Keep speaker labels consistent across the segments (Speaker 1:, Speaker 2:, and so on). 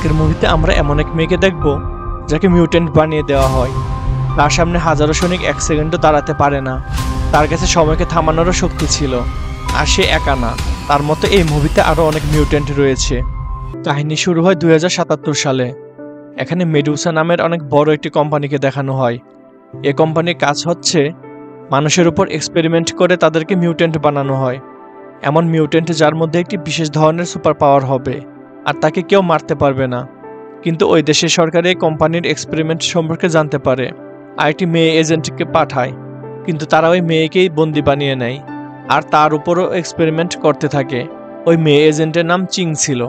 Speaker 1: আজকের মুভিতে আমরা এমন এক মেয়েকে দেখব যাকে মিউটেন্ট বানিয়ে দেওয়া হয়। তার সামনে হাজারো সৈনিক এক সেকেন্ডও দাঁড়াতে পারে না। তার কাছে সময়কে থামানোরও শক্তি ছিল। আর সে একা না, তার মতো এই মুভিতে আরও অনেক মিউটেন্ট রয়েছে। কাহিনী শুরু হয় 2077 সালে। এখানে মেডুসা নামের অনেক বড় একটি কোম্পানিকে দেখানো হয়। এ কোম্পানির কাজ হচ্ছে মানুষের উপর এক্সপেরিমেন্ট করে তাদেরকে মিউটেন্ট বানানো হয়। এমন মিউটেন্ট যার মধ্যে একটি বিশেষ ধরনের সুপার পাওয়ার হবে আর তাকে কেউ মারতে পারবে না। কিন্তু ওই দেশের সরকার এই কোম্পানির এক্সপেরিমেন্ট সম্পর্কে জানতে পারে আর একটি মেয়ে এজেন্টকে পাঠায়। কিন্তু তারা ওই মেয়েকেই বন্দি বানিয়ে নেয় আর তার উপরও এক্সপেরিমেন্ট করতে থাকে। ওই মেয়ে এজেন্টের নাম চিং ছিল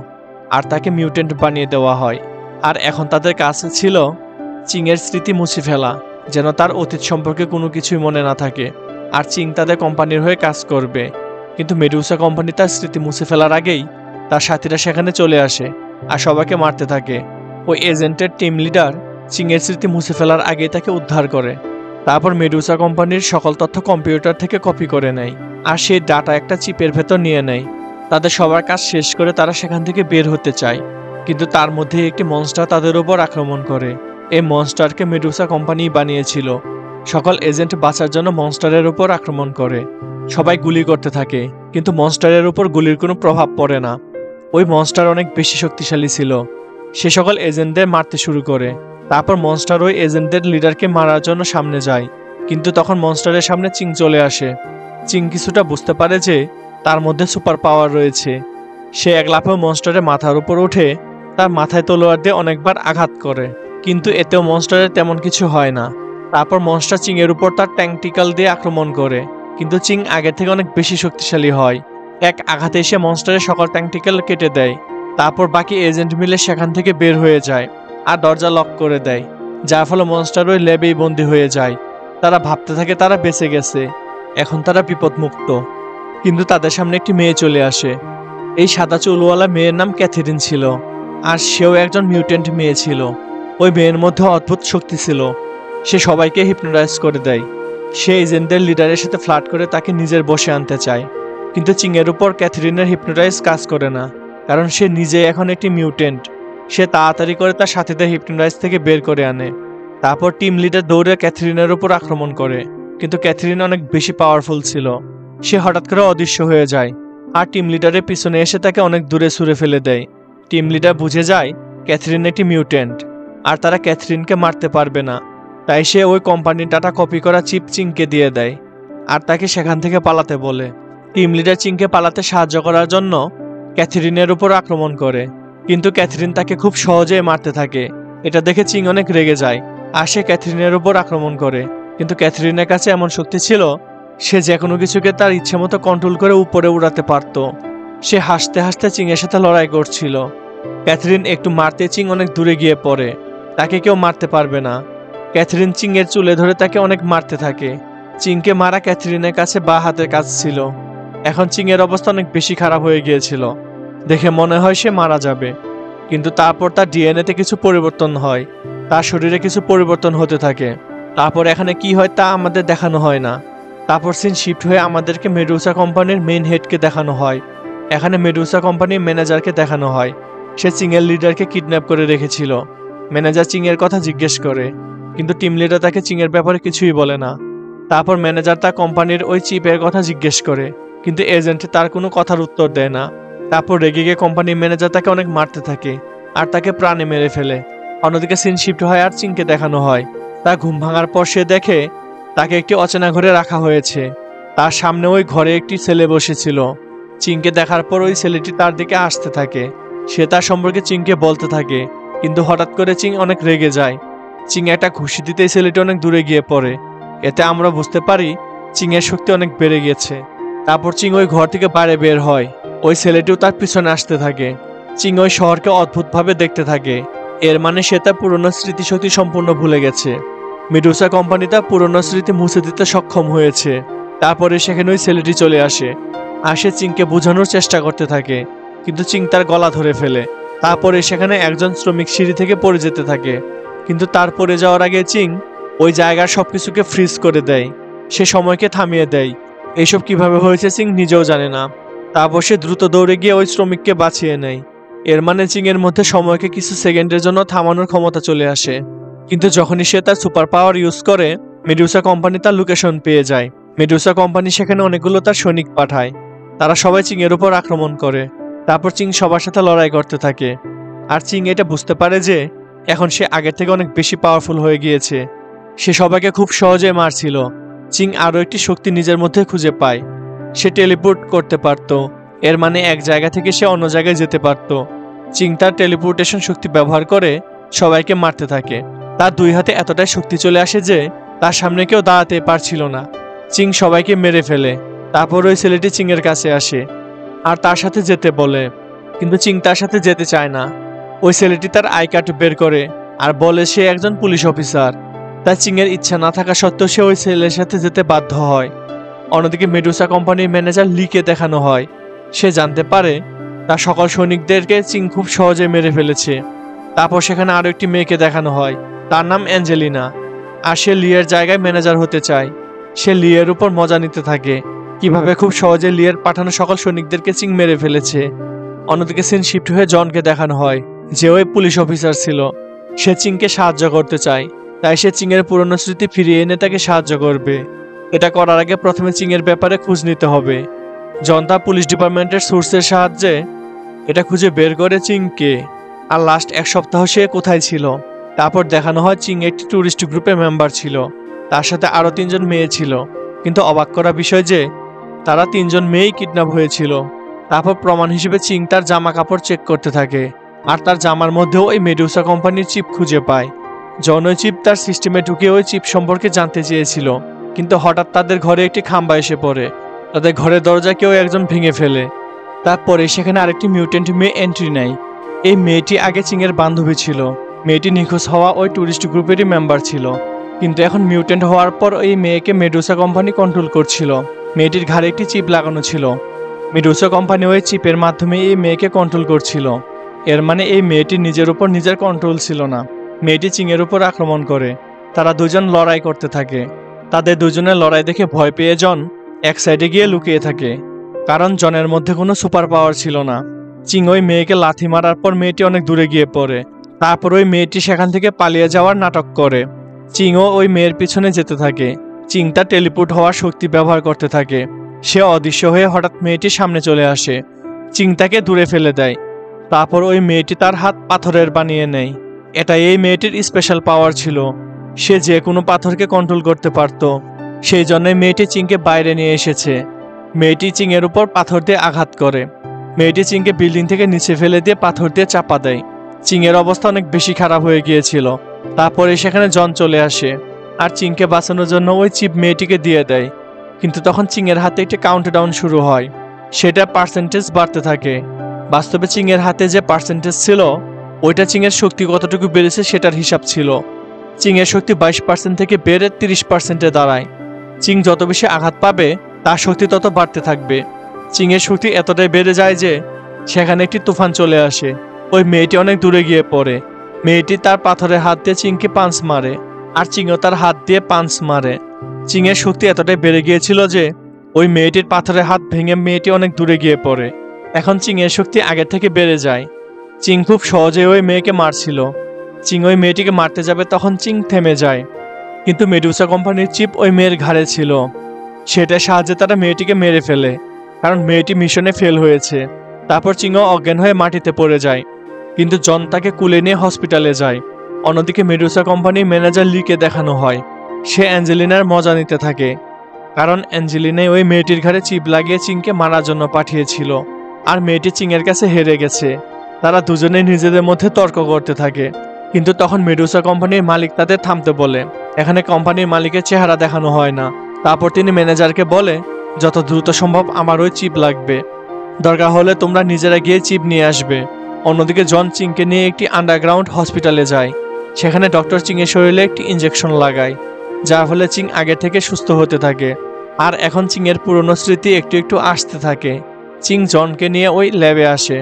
Speaker 1: আর তাকে মিউটেন্ট বানিয়ে দেওয়া হয়। আর এখন তাদের কাছে ছিল চিংয়ের স্মৃতি মুছে ফেলা, যেন তার অতীত সম্পর্কে কোনো কিছুই মনে না থাকে। আর চিং তাদের কোম্পানির হয়ে কাজ করবে। কিন্তু মেডুসা কোম্পানি তার স্মৃতি মুছে ফেলার আগেই তার সাথীরা সেখানে চলে আসে আর সবাইকে মারতে থাকে। ওই এজেন্টের টিম লিডার চিংয়ের স্মৃতি মুছে ফেলার আগেই তাকে উদ্ধার করে। তারপর মেডুসা কোম্পানির সকল তথ্য কম্পিউটার থেকে কপি করে নেয় আর সেই ডাটা একটা চিপের ভেতর নিয়ে নেয়। তাদের সবার কাজ শেষ করে তারা সেখান থেকে বের হতে চায়, কিন্তু তার মধ্যে একটি মনস্টার তাদের উপর আক্রমণ করে। এই মনস্টারকে মেডুসা কোম্পানি বানিয়েছিল। সকল এজেন্ট বাঁচার জন্য মনস্টারের উপর আক্রমণ করে। সবাই গুলি করতে থাকে, কিন্তু মনস্টারের উপর গুলির কোনো প্রভাব পড়ে না। ওই মনস্টার অনেক বেশি শক্তিশালী ছিল। সে সকল এজেন্টদের মারতে শুরু করে। তারপর মনস্টার ওই এজেন্টদের লিডারকে মারার জন্য সামনে যায়, কিন্তু তখন মনস্টারের সামনে চিং চলে আসে। চিং কিছুটা বুঝতে পারে যে তার মধ্যে সুপার পাওয়ার রয়েছে। সে এক লাফে মনস্টারের মাথার উপর উঠে তার মাথায় তলোয়ার দিয়ে অনেকবার আঘাত করে, কিন্তু এতেও মনস্টারের তেমন কিছু হয় না। তারপর মনস্টার চিংয়ের উপর তার ট্যাঙ্কটিক্যাল দিয়ে আক্রমণ করে, কিন্তু চিং আগে থেকে অনেক বেশি শক্তিশালী হয়। এক আঘাতে এসে মনস্টারের সকল ট্যাঙ্কটিক্যাল কেটে দেয়। তারপর বাকি এজেন্ট মিলে সেখান থেকে বের হয়ে যায় আর দরজা লক করে দেয়, যার ফলে মনস্টার ওই ল্যাবেই বন্দী হয়ে যায়। তারা ভাবতে থাকে তারা বেঁচে গেছে, এখন তারা বিপদমুক্ত। কিন্তু তাদের সামনে একটি মেয়ে চলে আসে। এই সাদা চুলওয়ালা মেয়ের নাম ক্যাথেরিন ছিল, আর সেও একজন মিউটেন্ট মেয়ে ছিল। ওই মেয়ের মধ্যে অদ্ভুত শক্তি ছিল। সে সবাইকে হিপনোটাইজ করে দেয়। সে এজেন্টদের লিডারের সাথে ফ্লার্ট করে তাকে নিজের বশে আনতে চায়, কিন্তু চিংয়ের উপর ক্যাথেরিনের হিপনোটাইজ কাজ করে না, কারণ সে নিজে এখন একটি মিউটেন্ট। সে তাড়াতাড়ি করে তার সাথীদের হিপনোটাইজ থেকে বের করে আনে। তারপর টিম লিডার দৌড়ে ক্যাথেরিনের উপর আক্রমণ করে, কিন্তু ক্যাথেরিন অনেক বেশি পাওয়ারফুল ছিল। সে হঠাৎ করে অদৃশ্য হয়ে যায় আর টিম লিডারের পিছনে এসে তাকে অনেক দূরে ছুঁড়ে ফেলে দেয়। টিম লিডার বুঝে যায় ক্যাথেরিন একটি মিউটেন্ট আর তারা ক্যাথেরিনকে মারতে পারবে না। তাই সে ওই কোম্পানির ডাটা কপি করা চিপ চিংকে দিয়ে দেয় আর তাকে সেখান থেকে পালাতে বলে। টিম লিডার চিংকে পালাতে সাহায্য করার জন্য ক্যাথেরিনের উপর আক্রমণ করে, কিন্তু ক্যাথেরিন তাকে খুব সহজেই মারতে থাকে। এটা দেখে চিং অনেক রেগে যায় আর সে ক্যাথেরিনের উপর আক্রমণ করে, কিন্তু ক্যাথেরিনের কাছে এমন শক্তি ছিল সে যে কোনো কিছুকে তার ইচ্ছে মতো কন্ট্রোল করে উপরে উড়াতে পারত। সে হাসতে হাসতে চিংয়ের সাথে লড়াই করছিল। ক্যাথেরিন একটু মারতে চিং অনেক দূরে গিয়ে পড়ে। তাকে কেউ মারতে পারবে না। ক্যাথেরিন চিংয়ের চুলে ধরে তাকে অনেক মারতে থাকে। চিংকে মারা ক্যাথেরিনের কাছে বা হাতের কাজ ছিল। এখন চিংয়ের অবস্থা অনেক বেশি খারাপ হয়ে গিয়েছিল। দেখে মনে হয় সে মারা যাবে, কিন্তু তারপর তার ডিএনএতে কিছু পরিবর্তন হয়। তার শরীরে কিছু পরিবর্তন হতে থাকে। তারপর এখানে কি হয় তা আমাদের দেখানো হয় না। তারপর সিন শিফট হয়ে আমাদেরকে মেডুসা কোম্পানির মেইন হেডকে দেখানো হয়। এখানে মেডুসা কোম্পানির ম্যানেজারকে দেখানো হয়। সে চিংয়ের লিডারকে কিডন্যাপ করে রেখেছিল। ম্যানেজার চিংয়ের কথা জিজ্ঞেস করে, কিন্তু টিম লিডার তাকে চিংয়ের ব্যাপারে কিছুই বলে না। তারপর ম্যানেজার তার কোম্পানির ওই চিপের কথা জিজ্ঞেস করে, কিন্তু এজেন্ট তার কোনো কথার উত্তর দেয় না। তারপর রেগে গিয়ে কোম্পানির ম্যানেজার তাকে অনেক মারতে থাকে আর তাকে প্রাণে মেরে ফেলে। অন্যদিকে সিন শিফট হয় আর চিংকে দেখানো হয়। তার ঘুম ভাঙার পর সে দেখে তাকে একটি অচেনা ঘরে রাখা হয়েছে। তার সামনে ওই ঘরে একটি ছেলে বসেছিল। চিংকে দেখার পর ওই ছেলেটি তার দিকে আসতে থাকে। সে তার সম্পর্কে চিংকে বলতে থাকে, কিন্তু হঠাৎ করে চিং অনেক রেগে যায়। চিং একটা ঘুষি দিতেই ছেলেটি অনেক দূরে গিয়ে পড়ে। এতে আমরা বুঝতে পারি চিংয়ের শক্তি অনেক বেড়ে গেছে। তারপর চিং ওই ঘর থেকে বাইরে বের হয়। ওই ছেলেটিও তার পিছনে আসতে থাকে। চিং ওই শহরকে অদ্ভুতভাবে দেখতে থাকে। এর মানে সে তার পুরনো স্মৃতিশক্তি সম্পূর্ণ ভুলে গেছে। মেডুসা কোম্পানি তার পুরনো স্মৃতি মুছে দিতে সক্ষম হয়েছে। তারপরে সেখানে ওই ছেলেটি চলে আসে আর সে চিংকে বোঝানোর চেষ্টা করতে থাকে, কিন্তু চিং তার গলা ধরে ফেলে। তারপরে সেখানে একজন শ্রমিক সিঁড়ি থেকে পড়ে যেতে থাকে, কিন্তু তার পড়ে যাওয়ার আগে চিং ওই জায়গার সবকিছুকে ফ্রিজ করে দেয়। সে সময়কে থামিয়ে দেয়। এইসব কিভাবে হয়েছে চিং নিজেও জানে না। তারপর সে দ্রুত দৌড়ে গিয়ে ওই শ্রমিককে বাঁচিয়ে নেয়। এর মানে চিংয়ের মধ্যে সময়কে কিছু সেকেন্ডের জন্য থামানোর ক্ষমতা চলে আসে। কিন্তু যখনই সে তার সুপার পাওয়ার ইউজ করে, মেডুসা কোম্পানি তার লোকেশন পেয়ে যায়। মেডুসা কোম্পানি সেখানে অনেকগুলো তার সৈনিক পাঠায়। তারা সবাই চিংয়ের উপর আক্রমণ করে। তারপর চিং সবার সাথে লড়াই করতে থাকে। আর চিং এটা বুঝতে পারে যে এখন সে আগের থেকে অনেক বেশি পাওয়ারফুল হয়ে গিয়েছে। সে সবাইকে খুব সহজে মারছিল। চিং আরও একটি শক্তি নিজের মধ্যে খুঁজে পায়। সে টেলিপোর্ট করতে পারত। এর মানে এক জায়গা থেকে সে অন্য জায়গায় যেতে পারত। চিং তার টেলিপোর্টেশন শক্তি ব্যবহার করে সবাইকে মারতে থাকে। তার দুই হাতে এতটাই শক্তি চলে আসে যে তার সামনে কেউ দাঁড়াতে পারছিল না। চিং সবাইকে মেরে ফেলে। তারপর ওই ছেলেটি চিংয়ের কাছে আসে আর তার সাথে যেতে বলে, কিন্তু চিং তার সাথে যেতে চায় না। ওই ছেলেটি তার আই কার্ড বের করে আর বলে সে একজন পুলিশ অফিসার। তার চিংয়ের ইচ্ছা না থাকা সত্ত্বেও সে ওই ছেলের সাথে যেতে বাধ্য হয়। অন্যদিকে মেডুসা কোম্পানির ম্যানেজার লিকে দেখানো হয়। সে জানতে পারে তার সকল সৈনিকদেরকে চিং খুব সহজে মেরে ফেলেছে। তারপর সেখানে আরও একটি মেয়েকে দেখানো হয়, তার নাম অ্যাঞ্জেলিনা। আর সে লিয়ের জায়গায় ম্যানেজার হতে চায়। সে লিয়ের উপর মজা নিতে থাকে, কিভাবে খুব সহজে লিয়ের পাঠানো সকল সৈনিকদেরকে চিং মেরে ফেলেছে। অন্যদিকে সিন শিফট হয়ে জনকে দেখানো হয়, যে ওই পুলিশ অফিসার ছিল। সে চিংকে সাহায্য করতে চায়, তাই সে চিংয়ের পুরনো স্মৃতি ফিরিয়ে এনে তাকে সাহায্য করবে। এটা করার আগে প্রথমে চিংয়ের ব্যাপারে খোঁজ নিতে হবে। জন তার পুলিশ ডিপার্টমেন্টের সোর্সের সাহায্যে এটা খুঁজে বের করে চিংকে। আর লাস্ট এক সপ্তাহ সে কোথায় ছিল। তারপর দেখানো হয় চিং একটি ট্যুরিস্ট গ্রুপের মেম্বার ছিল। তার সাথে আরও 3জন মেয়ে ছিল। কিন্তু অবাক করা বিষয় যে তারা 3জন মেয়েই কিডন্যাপ হয়েছিল। তারপর প্রমাণ হিসেবে চিং তার জামা কাপড় চেক করতে থাকে আর তার জামার মধ্যেও ওই মেডুসা কোম্পানির চিপ খুঁজে পায়। জন ওই চিপ তার সিস্টেমে ঢুকে ওই চিপ সম্পর্কে জানতে চেয়েছিল, কিন্তু হঠাৎ তাদের ঘরে একটি খাম্বা এসে পড়ে। তাদের ঘরের দরজা কেউ একজন ভেঙে ফেলে। তারপরে সেখানে আরেকটি মিউটেন্ট মেয়ে এন্ট্রি নেয়। এই মেয়েটি আগে চিংয়ের বান্ধবী ছিল। মেয়েটি নিখোঁজ হওয়া ওই ট্যুরিস্ট গ্রুপেরই মেম্বার ছিল, কিন্তু এখন মিউটেন্ট হওয়ার পর ওই মেয়েকে মেডুসা কোম্পানি কন্ট্রোল করছিল। মেয়েটির ঘাড়ে একটি চিপ লাগানো ছিল। মেডুসা কোম্পানি ওই চিপের মাধ্যমে এই মেয়েকে কন্ট্রোল করছিল। এর মানে এই মেয়েটি নিজের উপর নিজের কন্ট্রোল ছিল না। মেয়েটি চিংয়ের উপর আক্রমণ করে। তারা দুজন লড়াই করতে থাকে। তাদের দুজনের লড়াই দেখে ভয় পেয়ে জন এক সাইডে গিয়ে লুকিয়ে থাকে, কারণ জনের মধ্যে কোনো সুপার পাওয়ার ছিল না। চিং ওই মেয়েকে লাথি মারার পর মেয়েটি অনেক দূরে গিয়ে পড়ে। তারপর ওই মেয়েটি সেখান থেকে পালিয়ে যাওয়ার নাটক করে। চিংও ওই মেয়ের পিছনে যেতে থাকে। চিং তার টেলিপোর্ট হওয়ার শক্তি ব্যবহার করতে থাকে। সে অদৃশ্য হয়ে হঠাৎ মেয়েটির সামনে চলে আসে। চিং তাকে দূরে ফেলে দেয়। তারপর ওই মেয়েটি তার হাত পাথরের বানিয়ে নেয়। এটা এই মেয়েটির স্পেশাল পাওয়ার ছিল। সে যে কোনো পাথরকে কন্ট্রোল করতে পারত। সেই জন্য মেয়েটি চিংকে বাইরে নিয়ে এসেছে। মেয়েটি চিংয়ের উপর পাথর দিয়ে আঘাত করে। মেয়েটি চিংকে বিল্ডিং থেকে নিচে ফেলে দিয়ে পাথর দিয়ে চাপা দেয়। চিংয়ের অবস্থা অনেক বেশি খারাপ হয়ে গিয়েছিল। তারপরে সেখানে জন চলে আসে আর চিংকে বাঁচানোর জন্য ওই চিপ মেয়েটিকে দিয়ে দেয়। কিন্তু তখন চিংয়ের হাতে একটি কাউন্টডাউন শুরু হয়। সেটা পার্সেন্টেজ বাড়তে থাকে। বাস্তবে চিংয়ের হাতে যে পার্সেন্টেজ ছিল ওইটা চিংয়ের শক্তি কতটুকু বেড়েছে সেটার হিসাব ছিল। চিংয়ের শক্তি 22% থেকে বেড়ে 30%-এ দাঁড়ায়। চিং যত বেশি আঘাত পাবে তার শক্তি তত বাড়তে থাকবে। চিংয়ের শক্তি এতটাই বেড়ে যায় যে সেখানে একটি তুফান চলে আসে। ওই মেয়েটি অনেক দূরে গিয়ে পড়ে। মেয়েটি তার পাথরের হাত দিয়ে চিংকে পাঞ্চ মারে আর চিংও তার হাত দিয়ে পাঞ্চ মারে। চিংয়ের শক্তি এতটাই বেড়ে গিয়েছিল যে ওই মেয়েটির পাথরের হাত ভেঙে মেয়েটি অনেক দূরে গিয়ে পড়ে। এখন চিংয়ের শক্তি আগের থেকে বেড়ে যায়। চিং খুব সহজে ওই মেয়েকে মারছিল। চিং ওই মেয়েটিকে মারতে যাবে তখন চিং থেমে যায়। কিন্তু মেডুসা কোম্পানির চিপ ওই মেয়ের ঘাড়ে ছিল। সেটার সাহায্যে তারা মেয়েটিকে মেরে ফেলে, কারণ মেয়েটি মিশনে ফেল হয়েছে। তারপর চিংও অজ্ঞান হয়ে মাটিতে পড়ে যায়, কিন্তু জন তাকে কুলে নিয়ে হসপিটালে যায়। অন্যদিকে মেডুসা কোম্পানির ম্যানেজার লিকে দেখানো হয়। সে অ্যাঞ্জেলিনার মজা নিতে থাকে, কারণ অ্যাঞ্জেলিনাই ওই মেয়েটির ঘাড়ে চিপ লাগিয়ে চিংকে মারার জন্য পাঠিয়েছিল। আর মেয়েটি চিংয়ের কাছে হেরে গেছে। তারা দুজনেই নিজেদের মধ্যে তর্ক করতে থাকে। কিন্তু তখন মেডুসা কোম্পানির মালিক তাদের থামতে বলে। এখানে কোম্পানির মালিকের চেহারা দেখানো হয় না। তারপর তিনি ম্যানেজারকে বলে, যত দ্রুত সম্ভব আমার ওই চিপ লাগবে। দরকার হলে তোমরা নিজেরা গিয়ে চিপ নিয়ে আসবে। অন্যদিকে জন চিংকে নিয়ে একটি আন্ডারগ্রাউন্ড হসপিটালে যায়। সেখানে ডক্টর চিংয়ের শরীরে একটি ইঞ্জেকশন লাগায়, যার ফলে চিং আগে থেকে সুস্থ হতে থাকে। আর এখন চিংয়ের পুরনো স্মৃতি একটু একটু আসতে থাকে। চিং জনকে নিয়ে ওই ল্যাবে আসে,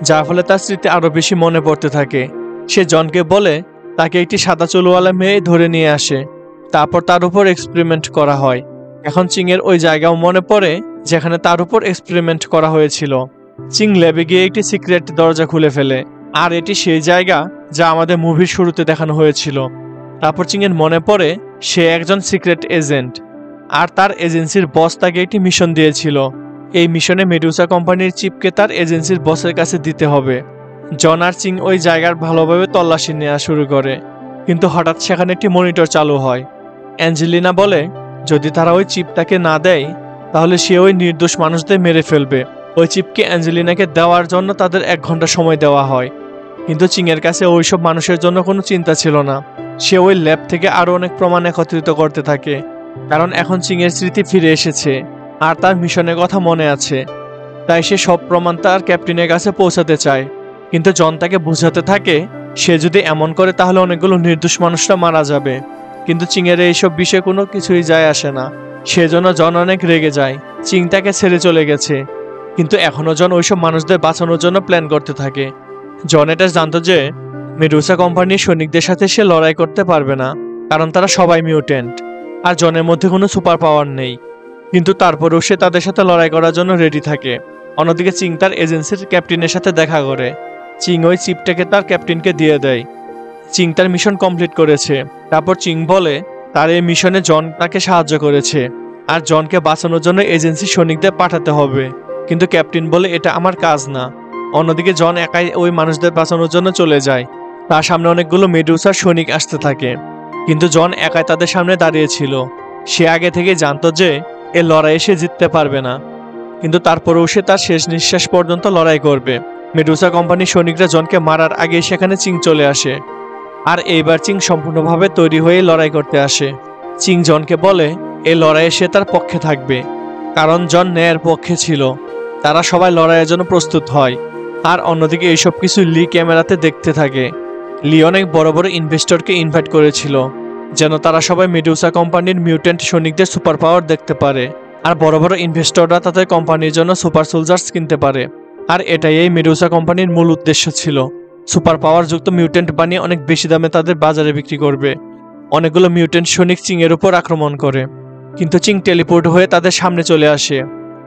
Speaker 1: যার ফলে তার স্মৃতি আরও বেশি মনে পড়তে থাকে। সে জনকে বলে তাকে একটি সাদা চুলওয়ালা মেয়ে ধরে নিয়ে আসে। তারপর তার উপর এক্সপেরিমেন্ট করা হয়। এখন চিংয়ের ওই জায়গাও মনে পড়ে যেখানে তার উপর এক্সপেরিমেন্ট করা হয়েছিল। চিং ল্যাবে গিয়ে একটি সিক্রেট দরজা খুলে ফেলে, আর এটি সেই জায়গা যা আমাদের মুভির শুরুতে দেখানো হয়েছিল। তারপর চিং এর মনে পড়ে সে একজন সিক্রেট এজেন্ট, আর তার এজেন্সির বস তাকে একটি মিশন দিয়েছিল। এই মিশনে মেডুসা কোম্পানির চিপকে তার এজেন্সির বসের কাছে দিতে হবে। জন আর চিং ওই জায়গার ভালোভাবে তল্লাশি নেওয়া শুরু করে, কিন্তু হঠাৎ সেখানে একটি মনিটর চালু হয়। অ্যাঞ্জেলিনা বলে যদি তারা ওই চিপটাকে না দেয় তাহলে সে ওই নির্দোষ মানুষদের মেরে ফেলবে। ওই চিপকে অ্যাঞ্জেলিনাকে দেওয়ার জন্য তাদের 1 ঘন্টা সময় দেওয়া হয়, কিন্তু চিংয়ের কাছে ওইসব মানুষের জন্য কোনো চিন্তা ছিল না। সে ওই ল্যাব থেকে আরও অনেক প্রমাণ একত্রিত করতে থাকে, কারণ এখন চিংয়ের স্মৃতি ফিরে এসেছে আর তার মিশনের কথা মনে আছে। তাই সে সব প্রমাণ তার ক্যাপ্টেনের কাছে পৌঁছাতে চায়, কিন্তু জন তাকে বোঝাতে থাকে সে যদি এমন করে তাহলে অনেকগুলো নির্দোষ মানুষরা মারা যাবে। কিন্তু চিংয়ের এইসব বিষয়ে কোনো কিছুই যায় আসে না, সেজন্য জন অনেক রেগে যায়। চিং তাকে ছেড়ে চলে গেছে, কিন্তু এখনও জন ওইসব মানুষদের বাঁচানোর জন্য প্ল্যান করতে থাকে। জন এটা জানতো যে মেডুসা কোম্পানির সৈনিকদের সাথে সে লড়াই করতে পারবে না, কারণ তারা সবাই মিউটেন্ট আর জনের মধ্যে কোনো সুপার পাওয়ার নেই। কিন্তু তারপরেও সে তাদের সাথে লড়াই করার জন্য রেডি থাকে। অন্যদিকে চিং তার এজেন্সির ক্যাপ্টেনের সাথে দেখা করে। চিং ওই চিপটাকে তার ক্যাপ্টেনকে দিয়ে দেয়। চিং তার মিশন কমপ্লিট করেছে। তারপর চিং বলে তার এই মিশনে জন তাকে সাহায্য করেছে, আর জনকে বাঁচানোর জন্য এজেন্সি সৈনিকদের পাঠাতে হবে। কিন্তু ক্যাপ্টেন বলে এটা আমার কাজ না। অন্যদিকে জন একাই ওই মানুষদের বাঁচানোর জন্য চলে যায়। তার সামনে অনেকগুলো মেডুসার সৈনিক আসতে থাকে, কিন্তু জন একাই তাদের সামনে দাঁড়িয়েছিল। সে আগে থেকে জানতো যে এ লড়াইয়ে সে জিততে পারবে না, কিন্তু তারপরেও সে তার শেষ নিঃশ্বাস পর্যন্ত লড়াই করবে। মেডুসা কোম্পানির সৈনিকরা জনকে মারার আগে সেখানে চিং চলে আসে, আর এইবার চিং সম্পূর্ণভাবে তৈরি হয়ে লড়াই করতে আসে। চিং জনকে বলে এই লড়াইয়ে সে তার পক্ষে থাকবে, কারণ জন ন্যায়ের পক্ষে ছিল। তারা সবাই লড়াইয়ের জন্য প্রস্তুত হয়, আর অন্যদিকে এইসব কিছু লি ক্যামেরাতে দেখতে থাকে। লি অনেক বড় বড় ইনভেস্টরকে ইনভাইট করেছিল, যেন তারা সবাই মেডুসা কোম্পানির মিউটেন্ট সৈনিকদের সুপার পাওয়ার দেখতে পারে, আর বড় বড় ইনভেস্টররা তাদের কোম্পানির জন্য সুপার সোলজার্স কিনতে পারে। আর এটাই এই মেডুসা কোম্পানির মূল উদ্দেশ্য ছিল, সুপার পাওয়ার যুক্ত মিউটেন্ট বানিয়ে অনেক বেশি দামে তাদের বাজারে বিক্রি করবে। অনেকগুলো মিউটেন্ট সৈনিক চিং এর উপর আক্রমণ করে, কিন্তু চিং টেলিপোর্ট হয়ে তাদের সামনে চলে আসে।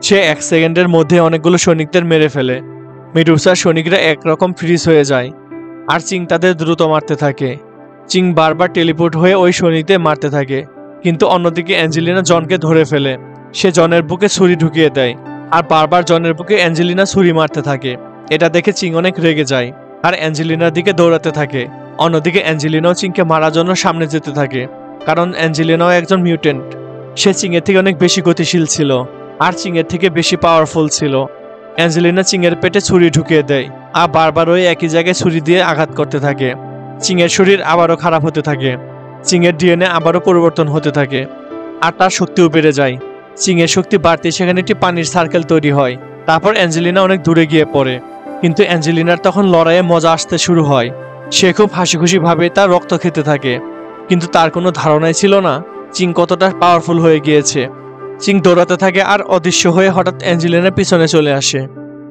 Speaker 1: সে 1 সেকেন্ডের মধ্যে অনেকগুলো সৈনিকদের মেরে ফেলে। মেডুসার সৈনিকরা একরকম ফ্রিজ হয়ে যায়, আর চিং তাদের দ্রুত মারতে থাকে। চিং বারবার টেলিপোর্ট হয়ে ওই সৈনিকদের মারতে থাকে, কিন্তু অন্যদিকে অ্যাঞ্জেলিনা জনকে ধরে ফেলে। সে জনের বুকে ছুরি ঢুকিয়ে দেয়, আর বারবার জনের বুকে অ্যাঞ্জেলিনা ছুরি মারতে থাকে। এটা দেখে চিং অনেক রেগে যায়, আর অ্যাঞ্জেলিনার দিকে দৌড়াতে থাকে। অন্যদিকে অ্যাঞ্জেলিনাও চিংকে মারার জন্য সামনে যেতে থাকে, কারণ অ্যাঞ্জেলিনাও একজন মিউটেন্ট। সে চিংয়ের থেকে অনেক বেশি গতিশীল ছিল, আর চিংয়ের থেকে বেশি পাওয়ারফুল ছিল। অ্যাঞ্জেলিনা চিংয়ের পেটে ছুরি ঢুকিয়ে দেয়, আর বারবার ওই একই জায়গায় ছুরি দিয়ে আঘাত করতে থাকে। চিংয়ের শরীর আবারও খারাপ হতে থাকে। চিংয়ের ডিএনএ আবারও পরিবর্তন হতে থাকে, আর তার শক্তিও বেড়ে যায়। চিংয়ের শক্তি বাড়তে সেখানে একটি পানির সার্কেল তৈরি হয়। তারপর অ্যাঞ্জেলিনা অনেক দূরে গিয়ে পড়ে, কিন্তু অ্যাঞ্জেলিনার তখন লড়াইয়ে মজা আসতে শুরু হয়। সে খুব হাসি খুশি ভাবে তার রক্ত খেতে থাকে, কিন্তু তার কোনো ধারণাই ছিল না চিং কতটা পাওয়ারফুল হয়ে গিয়েছে। চিং দৌড়াতে থাকে, আর অদৃশ্য হয়ে হঠাৎ অ্যাঞ্জেলিনার পিছনে চলে আসে।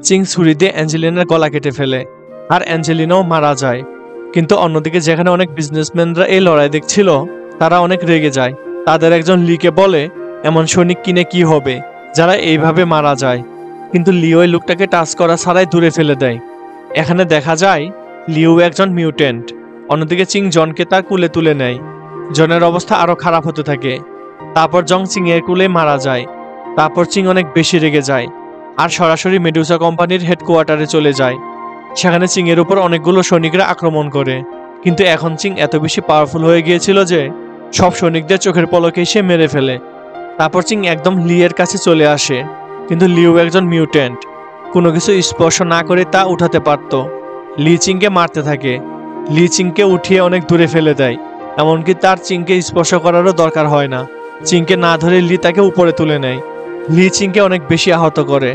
Speaker 1: চিং ছুরি দিয়ে অ্যাঞ্জেলিনার গলা কেটে ফেলে, আর অ্যাঞ্জেলিনাও মারা যায়। কিন্তু অন্যদিকে যেখানে অনেক বিজনেসম্যানরা এই লড়াই দেখছিল, তারা অনেক রেগে যায়। তাদের একজন লিকে বলে এমন সৈনিক কিনে কি হবে যারা এইভাবে মারা যায়, কিন্তু লি ওই লোকটাকে টাচ করা ছাড়াই দূরে ফেলে দেয়। এখানে দেখা যায় লিও একজন মিউটেন্ট। অন্যদিকে চিং জনকে তার কুলে তুলে নেয়। জনের অবস্থা আরো খারাপ হতে থাকে। তারপর জং চিং এর কুলে মারা যায়। তারপর চিং অনেক বেশি রেগে যায়, আর সরাসরি মেডুসা কোম্পানির হেডকোয়ার্টারে চলে যায়। সেখানে চিং এর উপর অনেকগুলো সৈনিকরা আক্রমণ করে, কিন্তু এখন চিং এত বেশি পাওয়ারফুল হয়ে গিয়েছিল যে সব সৈনিকদের চোখের পলকে সে মেরে ফেলে। তারপর চিং একদম লি এর কাছে চলে আসে, কিন্তু লিও একজন মিউটেন্ট, কোনো কিছু স্পর্শ না করে তা উঠাতে পারত। লি চিংকে মারতে থাকে। লি চিংকে উঠিয়ে অনেক দূরে ফেলে দেয়, এমনকি তার চিংকে স্পর্শ করারও দরকার হয় না। চিংকে না ধরে লি তাকে উপরে তুলে নেয়। লি চিংকে অনেক বেশি আহত করে।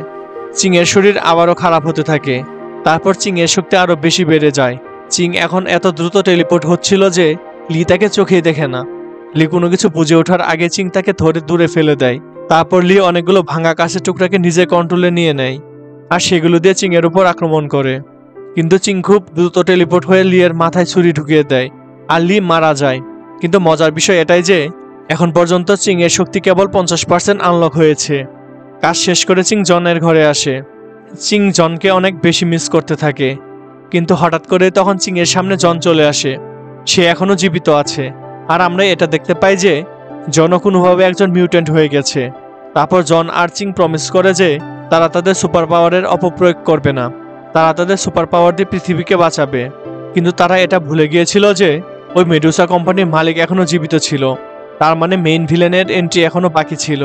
Speaker 1: চিং এর শরীর আবারও খারাপ হতে থাকে। তারপর চিং এর শক্তি আরো বেশি বেড়ে যায়। চিং এখন এত দ্রুত টেলিপোর্ট হচ্ছিল যে লি তাকে চোখেই দেখে না। লি কোনো কিছু বুঝে ওঠার আগে চিং তাকে ধরে দূরে ফেলে দেয়। তারপর লি অনেকগুলো ভাঙা কাঁচের টুকরাকে নিজের কন্ট্রোলে নিয়ে নেয়, আর সেগুলো দিয়ে চিং এর উপর আক্রমণ করে। কিন্তু চিং খুব দ্রুত টেলিপোর্ট হয়ে লি এর মাথায় ছুরি ঢুকিয়ে দেয়, আর লি মারা যায়। কিন্তু মজার বিষয় এটাই যে এখন পর্যন্ত চিং এর শক্তি কেবল 50% আনলক হয়েছে। কাজ শেষ করে চিং জনের ঘরে আসে। চিং জনকে অনেক বেশি মিস করতে থাকে, কিন্তু হঠাৎ করে তখন চিং এর সামনে জন চলে আসে। সে এখনো জীবিত আছে, আর আমরা এটা দেখতে পাই যে জনও কোনোভাবে একজন মিউট্যান্ট হয়ে গেছে। তারপর জন আর চিং প্রমিস করে যে তারা তাদের সুপার পাওয়ারের অপপ্রয়োগ করবে না, তারা তাদের সুপার পাওয়ার দিয়ে পৃথিবীকে বাঁচাবে। কিন্তু তারা এটা ভুলে গিয়েছিল যে ওই মেডুসা কোম্পানির মালিক এখনো জীবিত ছিল, তার মানে মেইন ভিলেনের এন্ট্রি এখনো বাকি ছিল।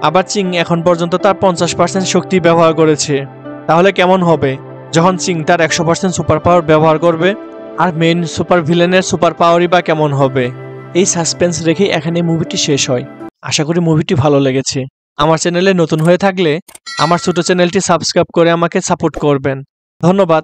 Speaker 1: আবার চিং এখন পর্যন্ত তার 50% শক্তি ব্যবহার করেছে। তাহলে কেমন হবে যখন চিং তার 100% সুপার পাওয়ার ব্যবহার করবে? আর মেইন সুপার ভিলেনের সুপার পাওয়ারই বা কেমন হবে? এই সাসপেন্স রেখে এখানে মুভিটি শেষ হয়। আশা করি মুভিটি ভালো লেগেছে। আমার চ্যানেলে নতুন হয়ে থাকলে আমার ছোট চ্যানেলটি সাবস্ক্রাইব করে আমাকে সাপোর্ট করবেন। ধন্যবাদ।